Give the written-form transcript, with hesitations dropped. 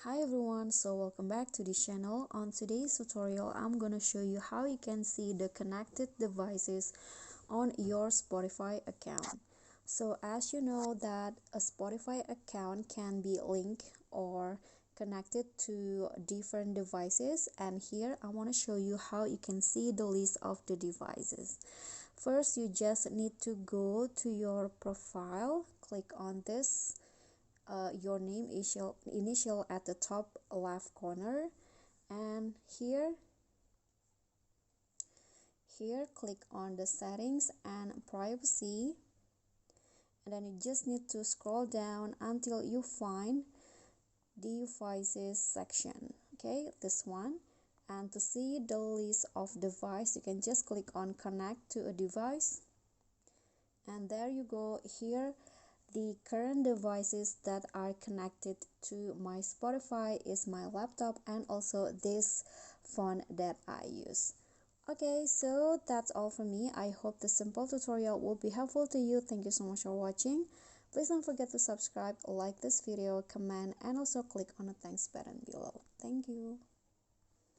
Hi everyone, so welcome back to the channel. On today's tutorial, I'm gonna show you how you can see the connected devices on your Spotify account. So as you know that a Spotify account can be linked or connected to different devices, and here I want to show you how you can see the list of the devices. First, you just need to go to your profile, click on this your name initial at the top left corner, and here click on the settings and privacy, and then you just need to scroll down until you find devices section. Okay, this one. And to see the list of device, you can just click on connect to a device, and there you go. Here the current devices that are connected to my Spotify is my laptop and also this phone that I use. Okay, so that's all for me. I hope the simple tutorial will be helpful to you. Thank you so much for watching. Please don't forget to subscribe, like this video, comment, and also click on the thanks button below. Thank you.